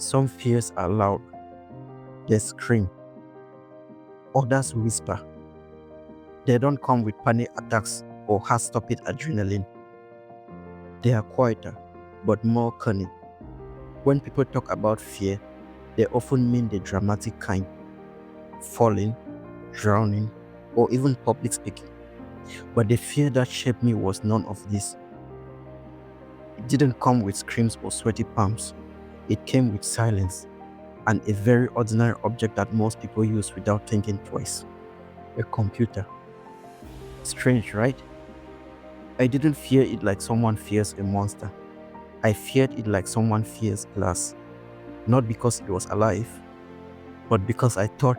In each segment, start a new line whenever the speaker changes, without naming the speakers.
Some fears are loud, they scream. Others whisper. They don't come with panic attacks or heart-stopping adrenaline. They are quieter, but more cunning. When people talk about fear, they often mean the dramatic kind: falling, drowning, or even public speaking. But the fear that shaped me was none of this. It didn't come with screams or sweaty palms. It came with silence and a very ordinary object that most people use without thinking twice: a computer. Strange, right? I didn't fear it like someone fears a monster. I feared it like someone fears glass. Not because it was alive, but because I thought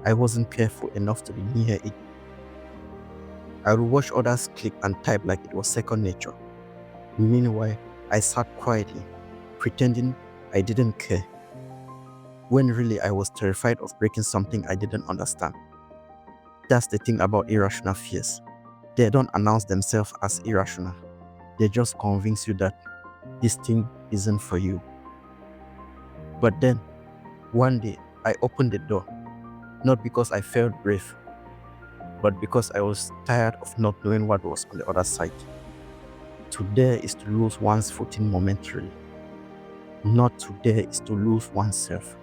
I wasn't careful enough to be near it. I would watch others click and type like it was second nature. Meanwhile, I sat quietly, pretending I didn't care, when really I was terrified of breaking something I didn't understand. That's the thing about irrational fears. They don't announce themselves as irrational. They just convince you that this thing isn't for you. But then, one day, I opened the door, not because I felt brave, but because I was tired of not knowing what was on the other side. To dare is to lose one's footing momentarily. Not to dare is to lose oneself.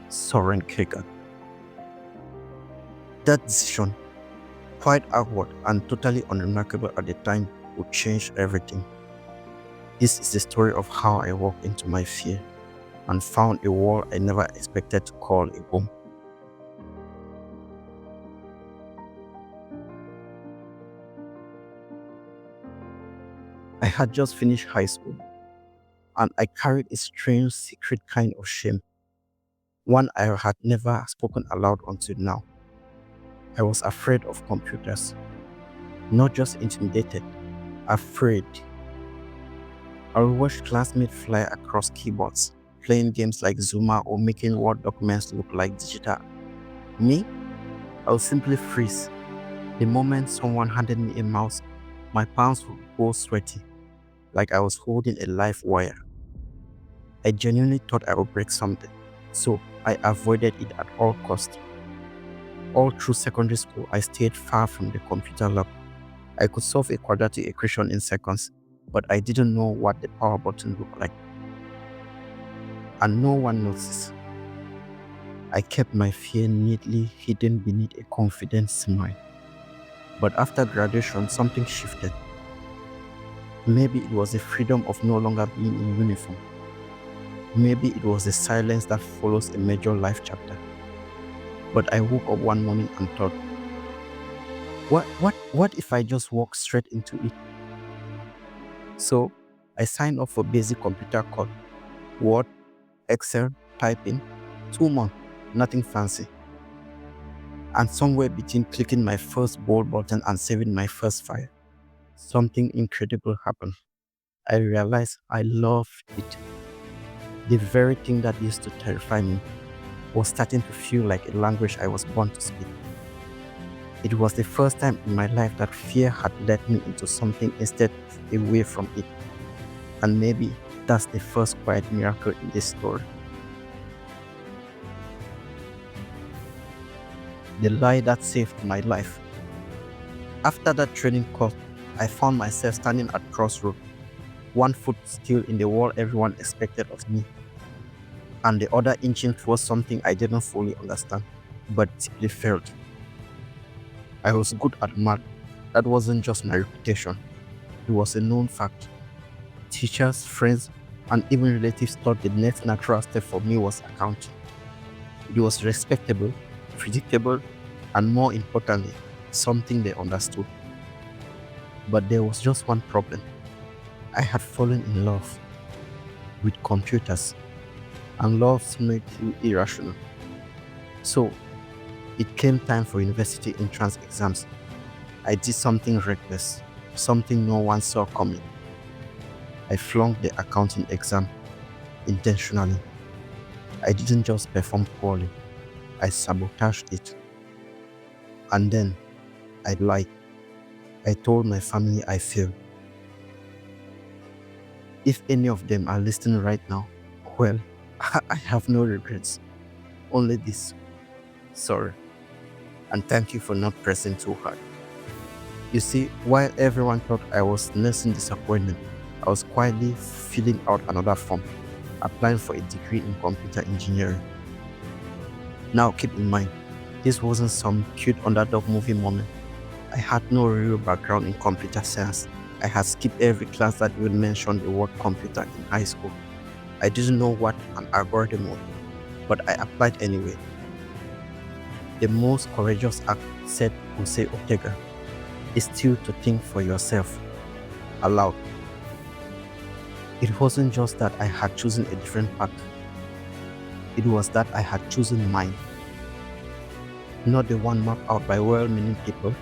Soren Kierkegaard. That decision, quite awkward and totally unremarkable at the time, would change everything. This is the story of how I walked into my fear and found a wall I never expected to call a home. I had just finished high school, and I carried a strange, secret kind of shame, one I had never spoken aloud until now. I was afraid of computers, not just intimidated, afraid. I would watch classmates fly across keyboards, playing games like Zuma or making Word documents look like digital. Me? I would simply freeze. The moment someone handed me a mouse, my palms would go sweaty, like I was holding a live wire. I genuinely thought I would break something, so I avoided it at all costs. All through secondary school, I stayed far from the computer lab. I could solve a quadratic equation in seconds, but I didn't know what the power button looked like. And no one noticed. I kept my fear neatly hidden beneath a confident smile. But after graduation, something shifted. Maybe it was the freedom of no longer being in uniform. Maybe it was the silence that follows a major life chapter. But I woke up one morning and thought, what if I just walk straight into it? So I signed up for basic computer code, Word, Excel, typing, 2 months, nothing fancy. And somewhere between clicking my first bold button and saving my first file, something incredible happened. I realized I loved it. The very thing that used to terrify me was starting to feel like a language I was born to speak. It was the first time in my life that fear had led me into something instead of away from it. And maybe that's the first quiet miracle in this story. The lie that saved my life. After that training course, I found myself standing at crossroads, one foot still in the wall everyone expected of me, and the other inching towards something I didn't fully understand, but deeply felt. I was good at math. That wasn't just my reputation, it was a known fact. Teachers, friends, and even relatives thought the next natural step for me was accounting. It was respectable, predictable, and more importantly, something they understood. But there was just one problem. I had fallen in love with computers, and love made you irrational. So it came time for university entrance exams. I did something reckless, something no one saw coming. I flunked the accounting exam intentionally. I didn't just perform poorly, I sabotaged it. And then I lied. I told my family I failed. If any of them are listening right now, well, I have no regrets. Only this. Sorry. And thank you for not pressing too hard. You see, while everyone thought I was nursing disappointment, I was quietly filling out another form, applying for a degree in computer engineering. Now, keep in mind, this wasn't some cute underdog movie moment. I had no real background in computer science. I had skipped every class that even mentioned the word computer in high school. I didn't know what an algorithm was, but I applied anyway. The most courageous act, said Jose Ortega, is still to think for yourself, aloud. It wasn't just that I had chosen a different path, it was that I had chosen mine. Not the one mapped out by well-meaning people,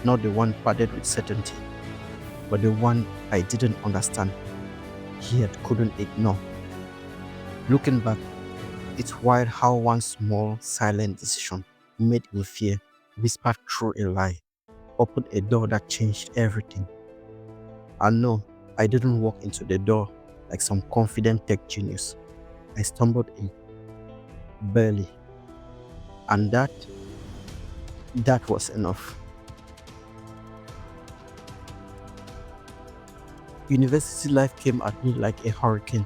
not the one padded with certainty, but the one I didn't understand, yet couldn't ignore. Looking back, it's wild how one small, silent decision made in fear, whispered through a lie, opened a door that changed everything. And no, I didn't walk into the door like some confident tech genius. I stumbled in, barely. And that was enough. University life came at me like a hurricane,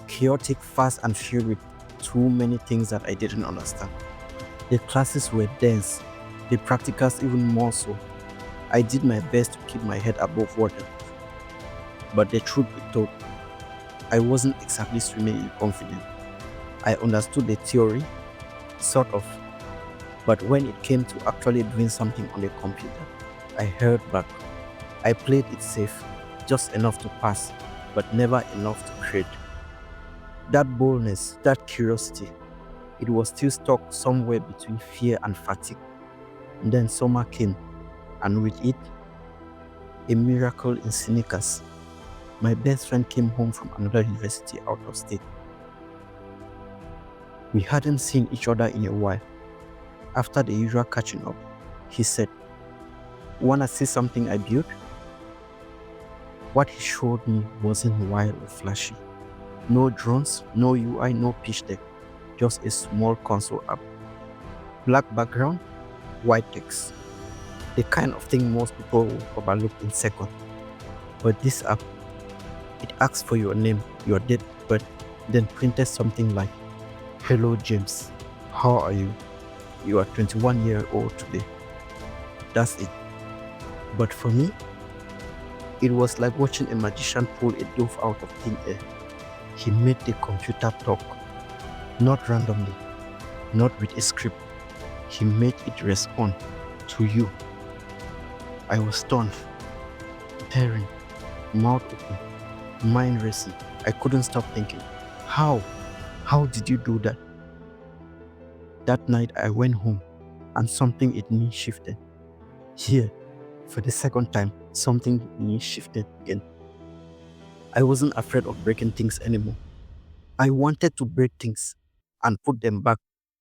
chaotic, fast, and filled with too many things that I didn't understand. The classes were dense, the practicals even more so. I did my best to keep my head above water, but the truth be told, I wasn't exactly swimming in confidence. I understood the theory, sort of, but when it came to actually doing something on the computer, I held back. I played it safe, just enough to pass, but never enough to create. That boldness, that curiosity, it was still stuck somewhere between fear and fatigue. And then summer came, and with it, a miracle in Sinicas. My best friend came home from another university out of state. We hadn't seen each other in a while. After the usual catching up, he said, "Wanna see something I built?" What he showed me wasn't wild or flashy. No drones, no UI, no pitch deck, just a small console app. Black background, white text. The kind of thing most people will overlook in seconds. But this app, it asks for your name, your date of birth, then printed something like, "Hello James, how are you? You are 21-year-old today." That's it. But for me, it was like watching a magician pull a dove out of thin air. He made the computer talk, not randomly, not with a script. He made it respond to you. I was stunned, staring, mouth open, mind racing. I couldn't stop thinking, how? How did you do that? That night I went home and something in me shifted. Here, for the second time, something in me shifted again. I wasn't afraid of breaking things anymore. I wanted to break things and put them back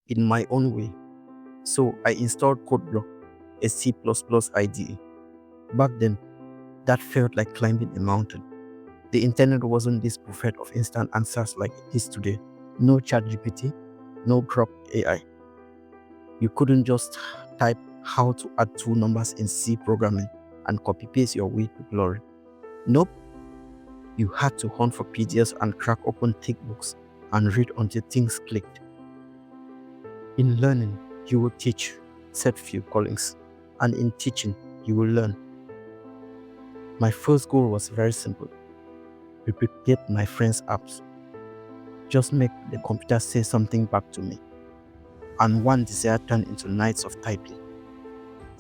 in my own way. So I installed CodeBlock, a C++ IDE. Back then, that felt like climbing a mountain. The internet wasn't this buffet of instant answers like it is today. No ChatGPT, no Grok AI. You couldn't just type how to add two numbers in C programming and copy paste your way to glory. Nope. You had to hunt for PDFs and crack open thick books and read until things clicked. In learning, you will teach, said Phil Collins, and in teaching, you will learn. My first goal was very simple: replicate my friends' apps. Just make the computer say something back to me. And one desire turned into nights of typing,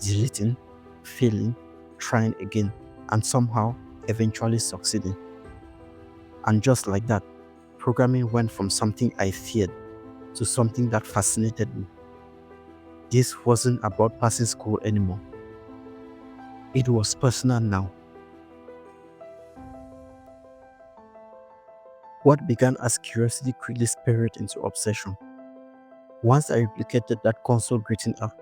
deleting, failing, trying again, and somehow eventually succeeding. And just like that, programming went from something I feared to something that fascinated me. This wasn't about passing school anymore. It was personal now. What began as curiosity quickly spiraled into obsession. Once I replicated that console greeting app,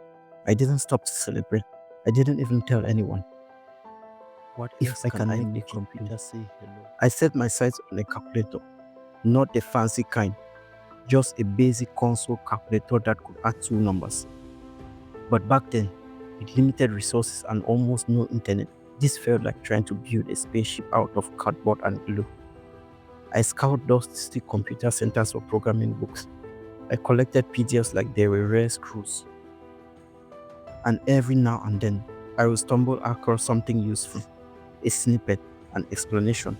I didn't stop to celebrate. I didn't even tell anyone. What if I can make the computer say hello? I set my sights on a calculator, not a fancy kind, just a basic console calculator that could add two numbers. But back then, with limited resources and almost no internet, this felt like trying to build a spaceship out of cardboard and glue. I scoured dusty computer centers for programming books. I collected PDFs like they were rare screws. And every now and then, I would stumble across something useful, a snippet, an explanation,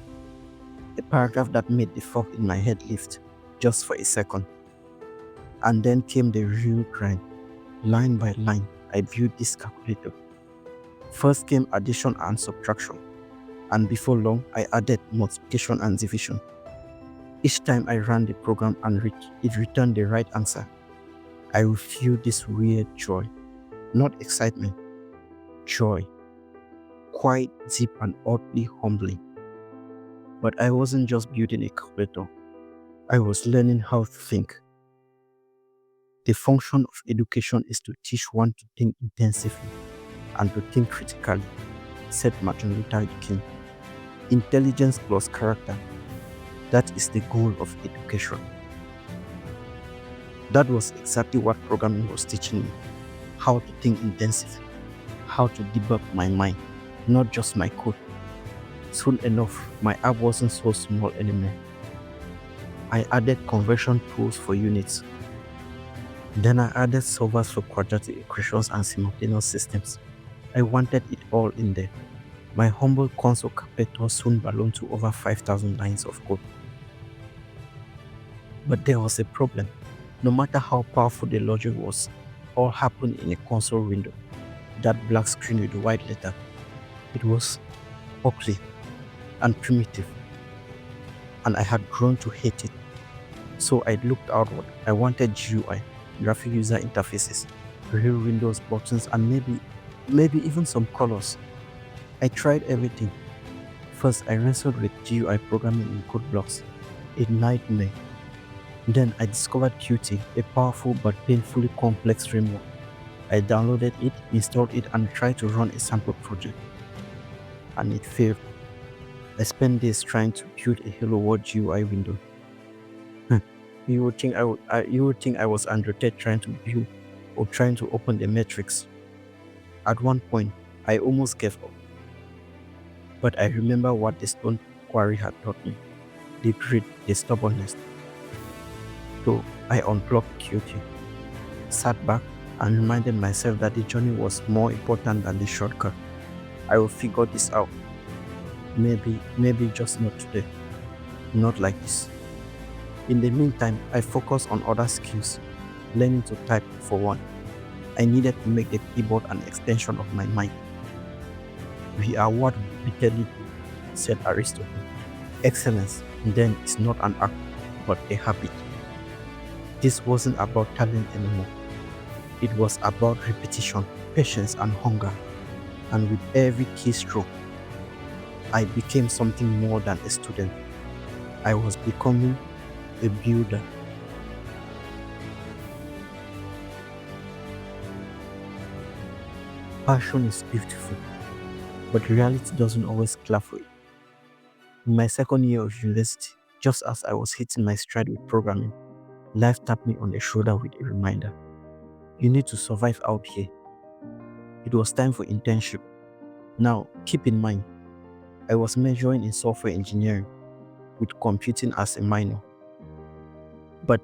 a paragraph that made the fog in my head lift just for a second. And then came the real grind. Line by line, I built this calculator. First came addition and subtraction, and before long, I added multiplication and division. Each time I ran the program and it returned the right answer, I would feel this weird joy. Not excitement, joy. Quite deep and oddly humbling. But I wasn't just building a calculator. I was learning how to think. The function of education is to teach one to think intensively and to think critically, said Martin Luther King. Intelligence plus character. That is the goal of education. That was exactly what programming was teaching me. How to think intensively, how to debug my mind, not just my code. Soon enough, my app wasn't so small anymore. I added conversion tools for units. Then I added solvers for quadratic equations and simultaneous systems. I wanted it all in there. My humble console calculator soon ballooned to over 5,000 lines of code. But there was a problem. No matter how powerful the logic was, all happened in a console window. That black screen with the white letter. It was ugly and primitive, and I had grown to hate it. So I looked outward. I wanted GUI, graphic user interfaces, real Windows buttons, and maybe even some colors. I tried everything. First, I wrestled with GUI programming in code blocks, a nightmare. Then I discovered Qt, a powerful but painfully complex framework. I downloaded it, installed it, and tried to run a sample project. And it failed. I spent days trying to build a Hello World GUI window. You would think I was Andrew Tate trying to build or trying to open the matrix. At one point, I almost gave up. But I remember what the Stone Quarry had taught me: the grit, the stubbornness. So I unplugged Qt, sat back, and reminded myself that the journey was more important than the shortcut. I will figure this out. Maybe just not today. Not like this. In the meantime, I focused on other skills, learning to type for one. I needed to make the keyboard an extension of my mind. We are what we repeatedly do, said Aristotle. Excellence, then, is not an act, but a habit. This wasn't about talent anymore. It was about repetition, patience, and hunger. And with every keystroke, I became something more than a student. I was becoming a builder. Passion is beautiful, but reality doesn't always clap for it. In my second year of university, just as I was hitting my stride with programming, life tapped me on the shoulder with a reminder. You need to survive out here. It was time for internship. Now, keep in mind, I was majoring in software engineering with computing as a minor. But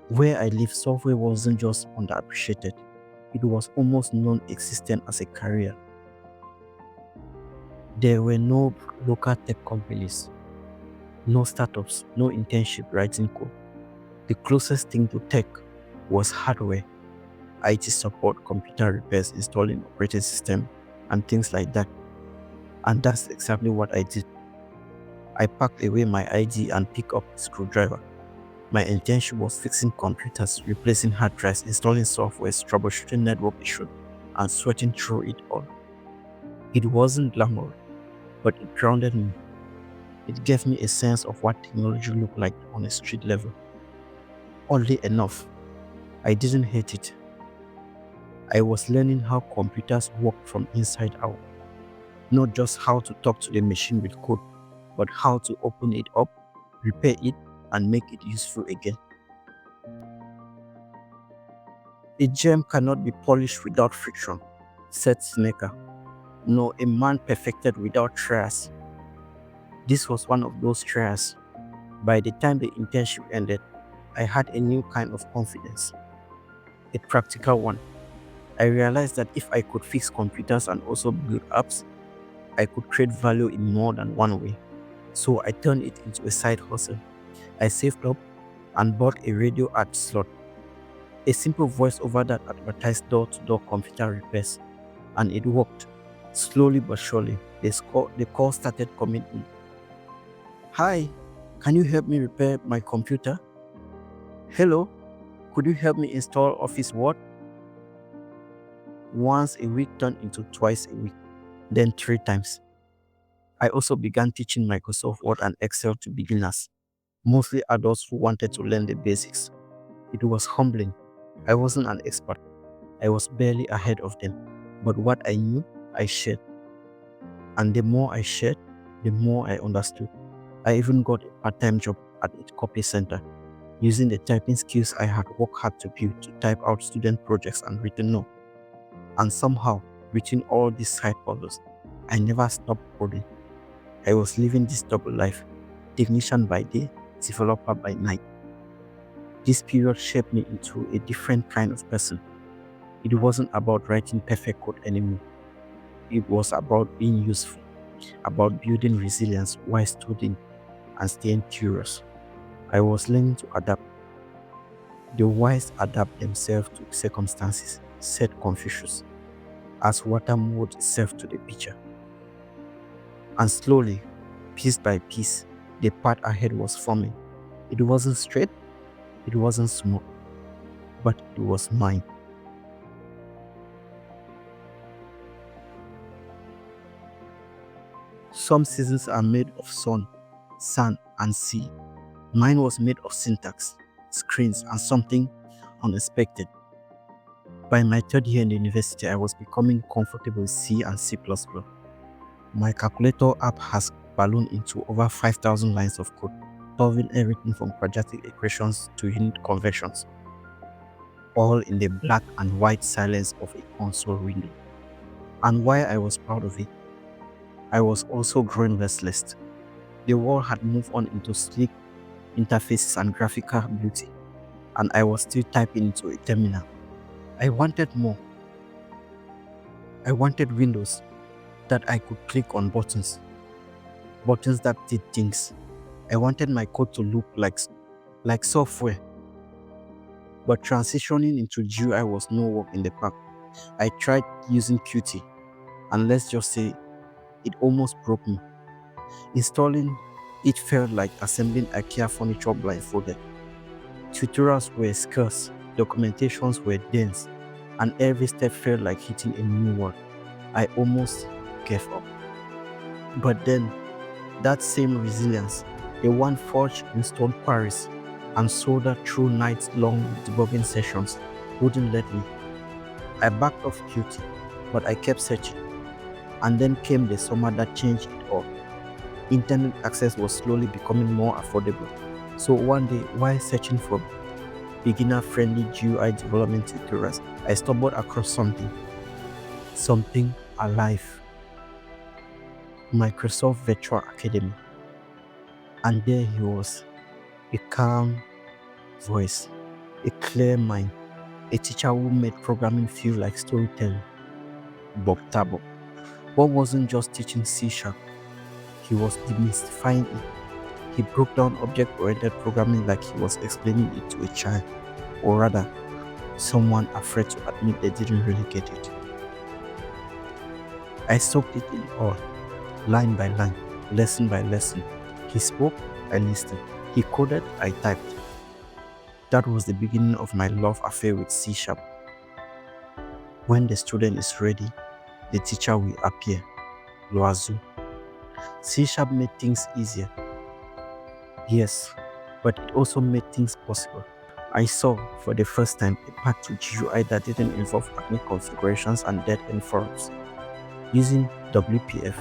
where I lived, software wasn't just underappreciated. It was almost non-existent as a career. There were no local tech companies, no startups, no internship writing code. The closest thing to tech was hardware, IT support, computer repairs, installing operating system, and things like that. And that's exactly what I did. I packed away my ID and picked up a screwdriver. My intention was fixing computers, replacing hard drives, installing software, troubleshooting network issues, and sweating through it all. It wasn't glamorous, but it grounded me. It gave me a sense of what technology looked like on a street level. Oddly enough, I didn't hate it. I was learning how computers work from inside out. Not just how to talk to the machine with code, but how to open it up, repair it, and make it useful again. A gem cannot be polished without friction, said Seneca. No, a man perfected without trials. This was one of those trials. By the time the internship ended, I had a new kind of confidence, a practical one. I realized that if I could fix computers and also build apps, I could create value in more than one way. So I turned it into a side hustle. I saved up and bought a radio ad slot, a simple voiceover that advertised door-to-door computer repairs, and it worked. Slowly but surely, the call started coming in. Hi, can you help me repair my computer? Hello, could you help me install Office Word? Once a week turned into twice a week, then 3 times. I also began teaching Microsoft Word and Excel to beginners, mostly adults who wanted to learn the basics. It was humbling. I wasn't an expert. I was barely ahead of them. But what I knew, I shared. And the more I shared, the more I understood. I even got a part-time job at a copy center, using the typing skills I had worked hard to build to type out student projects and written notes. And somehow, between all these side hustles, I never stopped coding. I was living this double life, technician by day, developer by night. This period shaped me into a different kind of person. It wasn't about writing perfect code anymore. It was about being useful, about building resilience while studying and staying curious. I was learning to adapt. The wise adapt themselves to circumstances, said Confucius, as water molds itself to the pitcher. And slowly, piece by piece, the path ahead was forming. It wasn't straight, it wasn't smooth, but it was mine. Some seasons are made of sun, sand, and sea. Mine was made of syntax, screens, and something unexpected. By my third year in the university, I was becoming comfortable with C and C++. My calculator app has ballooned into over 5,000 lines of code, solving everything from quadratic equations to unit conversions, all in the black and white silence of a console window. And while I was proud of it, I was also growing restless. The world had moved on into sleek interfaces and graphical beauty, and I was still typing into a terminal. I wanted more. I wanted windows that I could click on buttons that did things. I wanted my code to look like software. But transitioning into GUI was no walk in the park. I tried using Qt, and let's just say it almost broke me. Installing it felt like assembling IKEA furniture blindfolded. Tutorials were scarce, documentations were dense, and every step felt like hitting a new wall. I almost gave up. But then, that same resilience, the one forged in stone quarries and soldered through nights-long debugging sessions, wouldn't let me. I backed off Qt, but I kept searching. And then came the summer that changed it all. Internet access was slowly becoming more affordable. So one day, while searching for beginner-friendly GUI development tutorials, I stumbled across something alive. Microsoft Virtual Academy. And there he was, a calm voice, a clear mind, a teacher who made programming feel like storytelling. Bob Tabo. Bob wasn't just teaching C#, he was demystifying it. He broke down object-oriented programming like he was explaining it to a child, or rather, someone afraid to admit they didn't really get it. I soaked it in all, line by line, lesson by lesson. He spoke, I listened. He coded, I typed. That was the beginning of my love affair with C#. When the student is ready, the teacher will appear. Loiseau. C# made things easier. Yes, but it also made things possible. I saw, for the first time, a path to GUI that didn't involve acne configurations and dead-end forums. Using WPF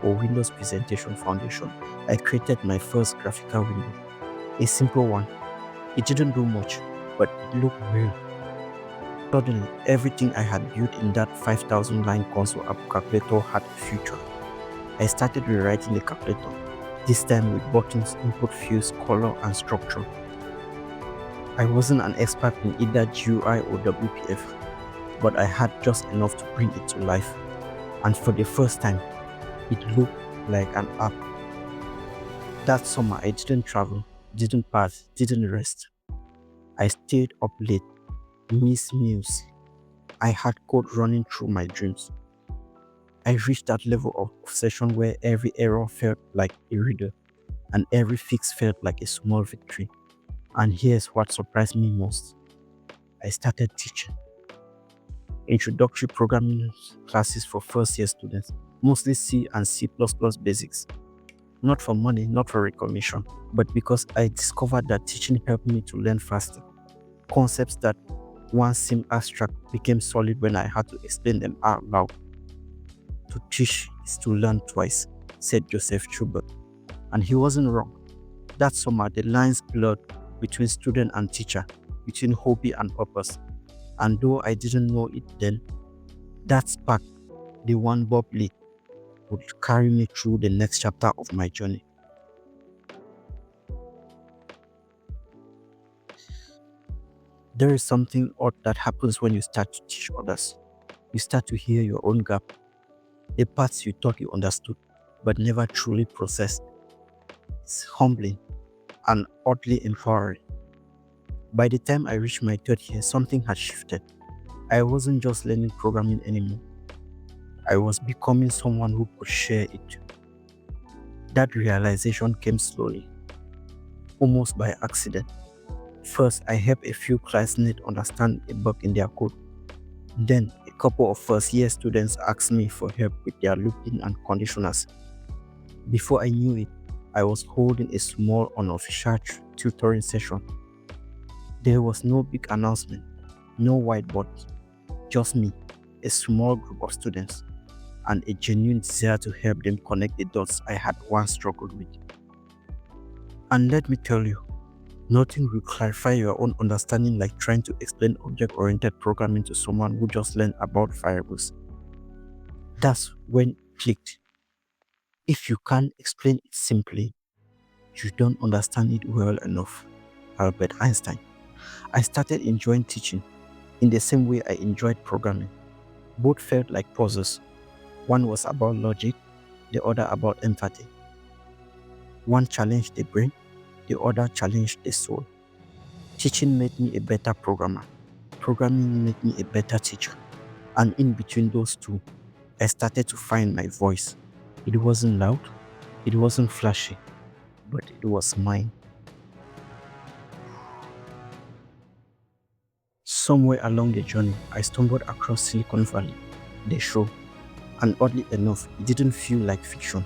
or Windows Presentation Foundation, I created my first graphical window. A simple one. It didn't do much, but it looked real. Suddenly, everything I had built in that 5,000 line console app calculator had a future. I started rewriting the calculator, this time with buttons, input fields, color, and structure. I wasn't an expert in either GUI or WPF, but I had just enough to bring it to life. And for the first time, it looked like an app. That summer, I didn't travel, didn't party, didn't rest. I stayed up late, missed meals. I had code running through my dreams. I reached that level of obsession where every error felt like a riddle and every fix felt like a small victory. And here's what surprised me most. I started teaching introductory programming classes for first year students, mostly C and C++ basics. Not for money, not for recognition, but because I discovered that teaching helped me to learn faster. Concepts that once seemed abstract became solid when I had to explain them out loud. To teach is to learn twice, said Joseph Schubert. And he wasn't wrong. That summer, the lines blurred between student and teacher, between hobby and purpose. And though I didn't know it then, that spark, the one Bob lit, would carry me through the next chapter of my journey. There is something odd that happens when you start to teach others. You start to hear your own gap, the parts you thought you understood, but never truly processed. It's humbling and oddly empowering. By the time I reached my third year, something had shifted. I wasn't just learning programming anymore. I was becoming someone who could share it. That realization came slowly, almost by accident. First, I helped a few classmates understand a bug in their code. Then, a couple of first-year students asked me for help with their looping and conditionals. Before I knew it, I was holding a small unofficial tutoring session. There was no big announcement, no whiteboard, just me, a small group of students, and a genuine desire to help them connect the dots I had once struggled with. And let me tell you, nothing will clarify your own understanding like trying to explain object-oriented programming to someone who just learned about variables. That's when it clicked. If you can't explain it simply, you don't understand it well enough. Albert Einstein. I started enjoying teaching in the same way I enjoyed programming. Both felt like puzzles. One was about logic, the other about empathy. One challenged the brain, the other challenged the soul. Teaching made me a better programmer. Programming made me a better teacher. And in between those two, I started to find my voice. It wasn't loud, it wasn't flashy, but it was mine. Somewhere along the journey, I stumbled across Silicon Valley, the show, and oddly enough, it didn't feel like fiction.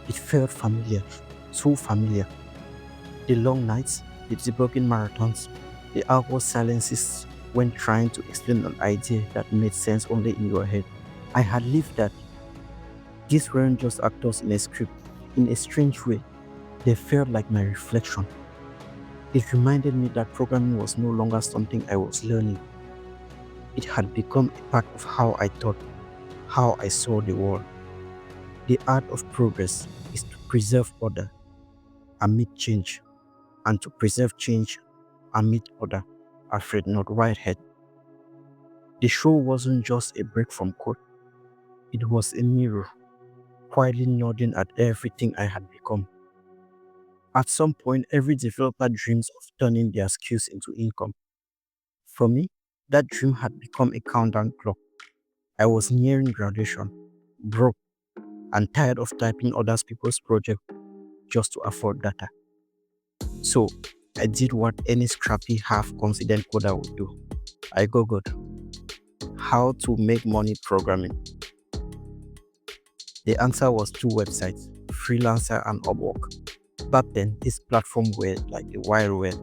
It felt familiar, so familiar. The long nights, the debugging marathons, the awkward silences when trying to explain an idea that made sense only in your head. I had lived that. These weren't just actors in a script. In a strange way, they felt like my reflection. It reminded me that programming was no longer something I was learning. It had become a part of how I thought, how I saw the world. The art of progress is to preserve order amid change, and to preserve change amid order. Alfred North Whitehead. The show wasn't just a break from code, it was a mirror, quietly nodding at everything I had become. At some point, every developer dreams of turning their skills into income. For me, that dream had become a countdown clock. I was nearing graduation, broke, and tired of typing other people's projects just to afford data. So, I did what any scrappy, half-confident coder would do. I googled how to make money programming. The answer was two websites, Freelancer and Upwork. Back then, these platforms were like the Wild West.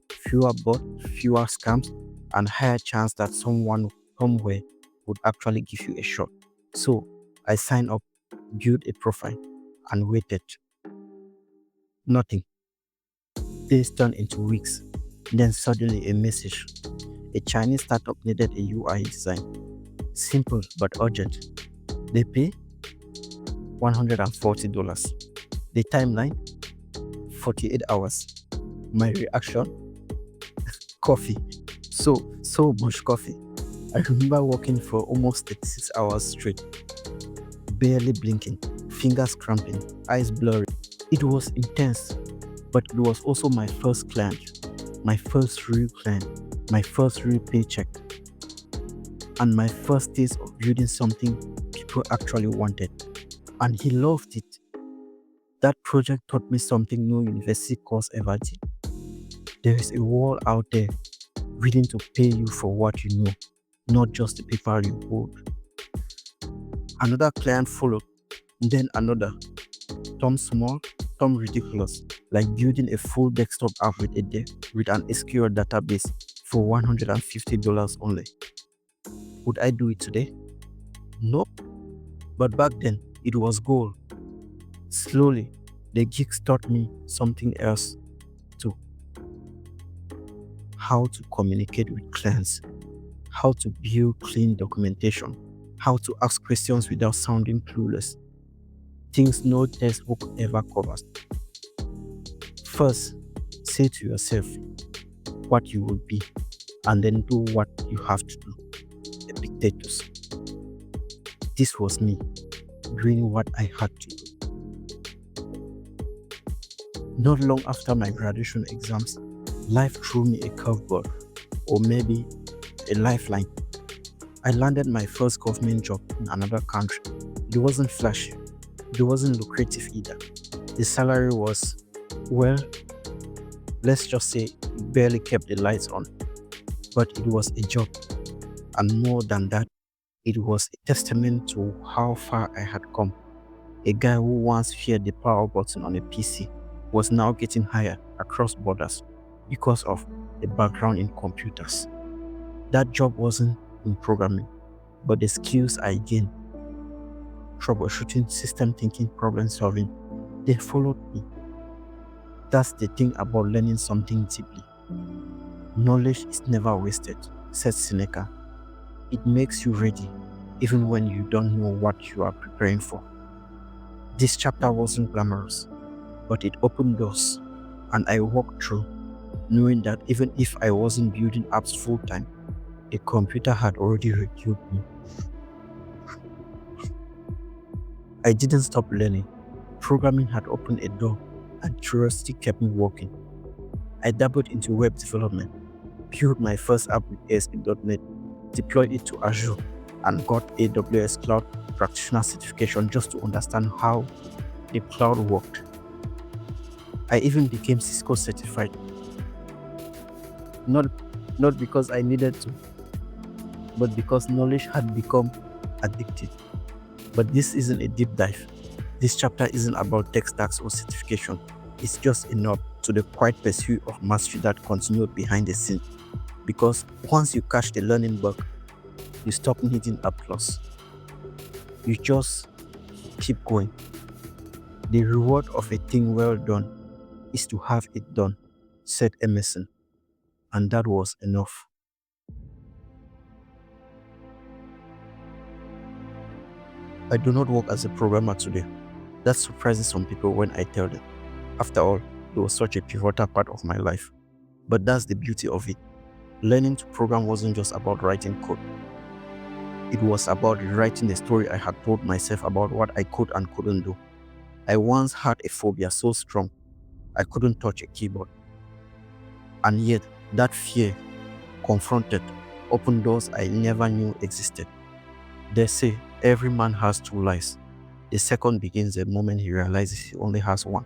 Fewer bots, fewer scams, and higher chance that someone somewhere would actually give you a shot. So I signed up, built a profile, and waited. Nothing. Days turned into weeks. Then suddenly a message. A Chinese startup needed a UI design. Simple but urgent. They pay $140. The timeline 48 hours. My reaction coffee. So much coffee. I remember working for almost 36 hours straight, barely blinking, fingers cramping, eyes blurry. It was intense, but it was also my first client, my first real client, my first real paycheck, and my first taste of building something people actually wanted. And he loved it. That project taught me something no university course ever did. There is a world out there willing to pay you for what you know, not just the paper you hold. Another client followed, then another. Tom small, Tom ridiculous, like building a full desktop app with an SQL database for $150 only. Would I do it today? Nope. But back then, it was gold. Slowly, the gigs taught me something else too. How to communicate with clients, how to build clean documentation, how to ask questions without sounding clueless. Things no textbook ever covers. First, say to yourself what you will be, and then do what you have to do. Epictetus. This was me doing what I had to do. Not long after my graduation exams, life threw me a curveball, or maybe a lifeline. I landed my first government job in another country. It wasn't flashy, it wasn't lucrative either. The salary was, well, let's just say it barely kept the lights on. But it was a job. And more than that, it was a testament to how far I had come. A guy who once feared the power button on a PC was now getting hired across borders because of a background in computers. That job wasn't in programming, but the skills I gained, troubleshooting, system thinking, problem solving, they followed me. That's the thing about learning something deeply. Knowledge is never wasted, said Seneca. It makes you ready, even when you don't know what you are preparing for. This chapter wasn't glamorous, but it opened doors, and I walked through, knowing that even if I wasn't building apps full time, a computer had already reviewed me. I didn't stop learning. Programming had opened a door, and curiosity kept me walking. I dabbled into web development, built my first app with ASP.NET, deployed it to Azure, and got AWS Cloud Practitioner certification just to understand how the cloud worked. I even became Cisco certified. Not, not because I needed to, but because knowledge had become addictive. But this isn't a deep dive. This chapter isn't about tech stacks or certification. It's just a nod to the quiet pursuit of mastery that continued behind the scenes. Because once you catch the learning bug, you stop needing applause. You just keep going. The reward of a thing well done is to have it done, said Emerson. And that was enough. I do not work as a programmer today. That surprises some people when I tell them. After all, it was such a pivotal part of my life. But that's the beauty of it. Learning to program wasn't just about writing code. It was about rewriting the story I had told myself about what I could and couldn't do. I once had a phobia so strong, I couldn't touch a keyboard. And yet, that fear, confronted, opened doors I never knew existed. They say every man has two lives. The second begins the moment he realizes he only has one.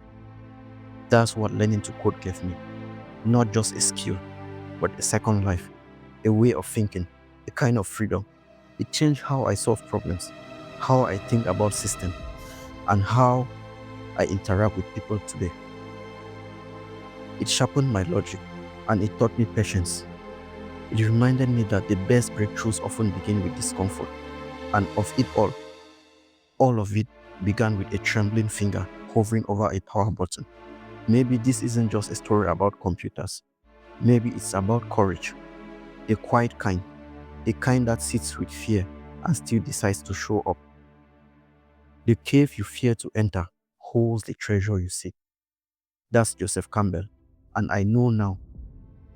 That's what learning to code gave me. Not just a skill, but a second life, a way of thinking, a kind of freedom. It changed how I solve problems, how I think about systems, and how I interact with people today. It sharpened my logic, and it taught me patience. It reminded me that the best breakthroughs often begin with discomfort, and of it all, All of it began with a trembling finger hovering over a power button. Maybe this isn't just a story about computers. Maybe it's about courage, a quiet kind, a kind that sits with fear and still decides to show up. The cave you fear to enter holds the treasure you seek. That's Joseph Campbell, and I know now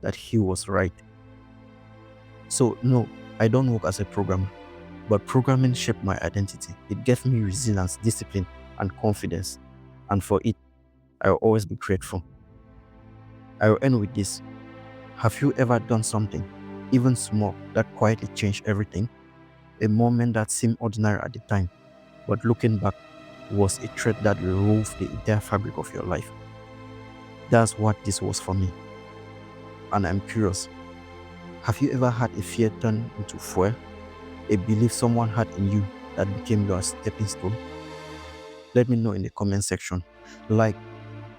that he was right. So, no, I don't work as a programmer, but programming shaped my identity. It gave me resilience, discipline, and confidence, and for it, I will always be grateful. I will end with this. Have you ever done something, even small, that quietly changed everything? A moment that seemed ordinary at the time, but looking back, was a thread that wove the entire fabric of your life. That's what this was for me. And I'm curious, have you ever had a fear turn into fuel? A belief someone had in you that became your stepping stone? Let me know in the comment section. Like,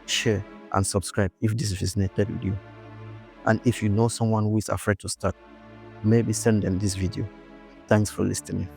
share, and subscribe if this resonated with you. And if you know someone who is afraid to start, maybe send them this video. Thanks for listening.